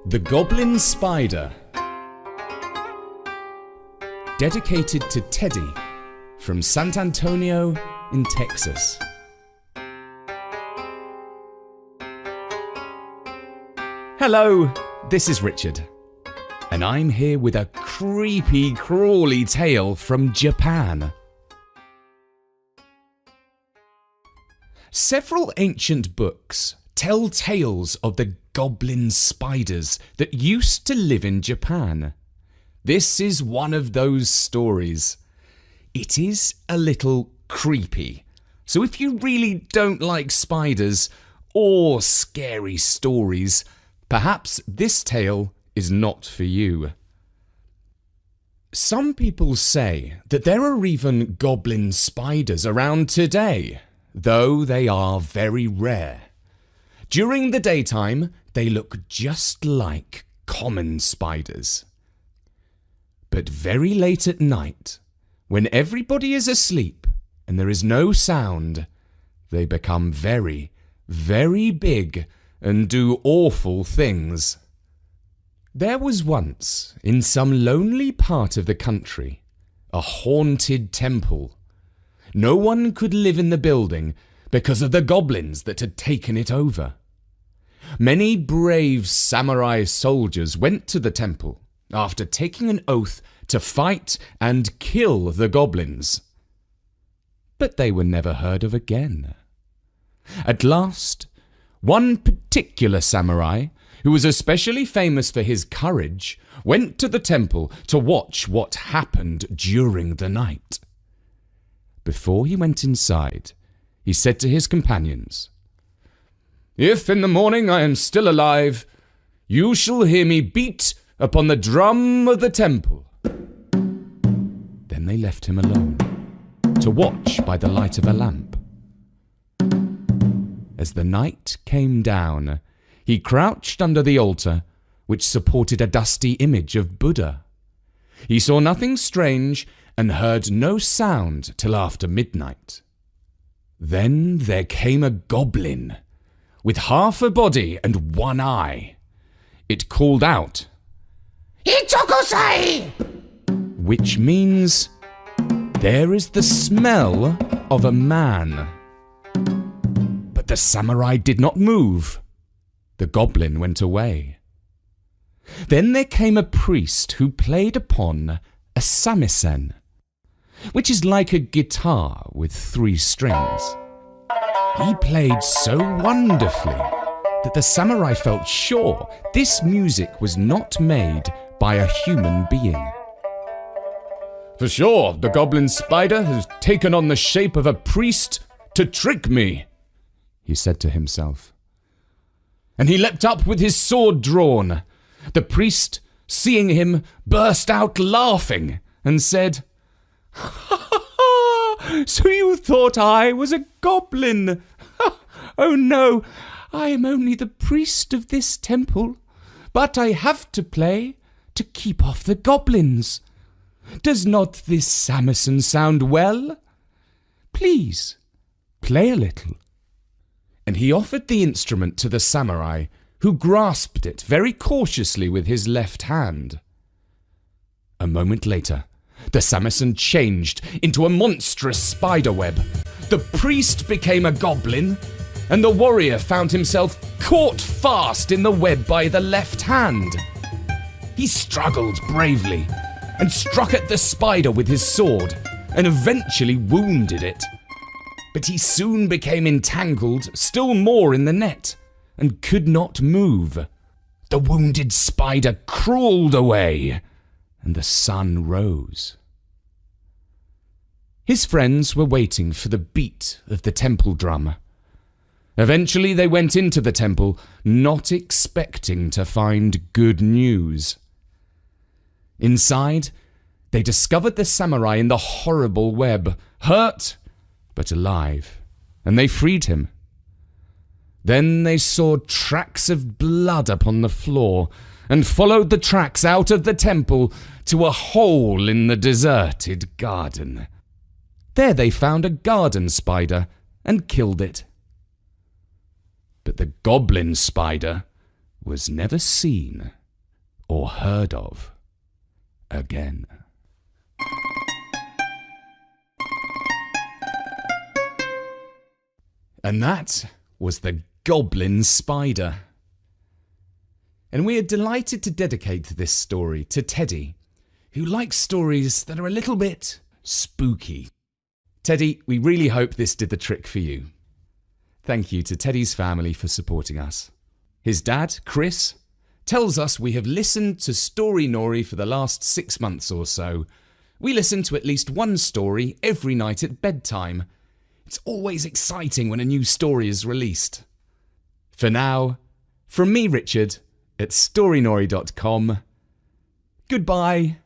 The Goblin-Spider. Dedicated to Teddy from San Antonio in Texas. Hello, this is Richard, and I'm here with a creepy-crawly tale from Japan. Several ancient books tell tales of the goblin spiders that used to live in Japan. This is one of those stories. It is a little creepy, so if you really don't like spiders or scary stories, perhaps this tale is not for you. Some people say that there are even goblin spiders around today, though they are very rare. During the daytime, they look just like common spiders. But very late at night, when everybody is asleep and there is no sound, they become very, very big and do awful things. There was once, in some lonely part of the country, a haunted temple. No one could live in the building because of the goblins that had taken it over. Many brave samurai soldiers went to the temple after taking an oath to fight and kill the goblins. But they were never heard of again. At last, one particular samurai, who was especially famous for his courage, went to the temple to watch what happened during the night. Before he went inside, he said to his companions, "If in the morning I am still alive, you shall hear me beat upon the drum of the temple." Then they left him alone, to watch by the light of a lamp. As the night came down, he crouched under the altar, which supported a dusty image of Buddha. He saw nothing strange and heard no sound till after midnight. Then there came a goblin, with half a body and one eye. It called out, "Ichokosai!" which means, "There is the smell of a man." But the samurai did not move. The goblin went away. Then there came a priest who played upon a samisen, which is like a guitar with 3 strings. He played so wonderfully that the samurai felt sure this music was not made by a human being. "For sure, the goblin spider has taken on the shape of a priest to trick me," he said to himself. And he leapt up with his sword drawn. The priest, seeing him, burst out laughing and said, "So you thought I was a goblin? Oh no, I am only the priest of this temple, but I have to play to keep off the goblins. Does not this samisen sound well? Please, play a little." And he offered the instrument to the samurai, who grasped it very cautiously with his left hand. A moment later, the samisen changed into a monstrous spiderweb. The priest became a goblin, and the warrior found himself caught fast in the web by the left hand. He struggled bravely and struck at the spider with his sword and eventually wounded it. But he soon became entangled still more in the net and could not move. The wounded spider crawled away, and the sun rose. His friends were waiting for the beat of the temple drum. Eventually they went into the temple, not expecting to find good news. Inside, they discovered the samurai in the horrible web, hurt but alive, and they freed him. Then they saw tracks of blood upon the floor and followed the tracks out of the temple to a hole in the deserted garden. There they found a garden spider and killed it. But the goblin spider was never seen or heard of again. And that was the Goblin-Spider. And we are delighted to dedicate this story to Teddy, who likes stories that are a little bit spooky. Teddy, we really hope this did the trick for you. Thank you to Teddy's family for supporting us. His dad, Chris, tells us we have listened to Storynory for the last 6 months or so. We listen to at least one story every night at bedtime. It's always exciting when a new story is released. For now, from me, Richard, at Storynory.com, goodbye.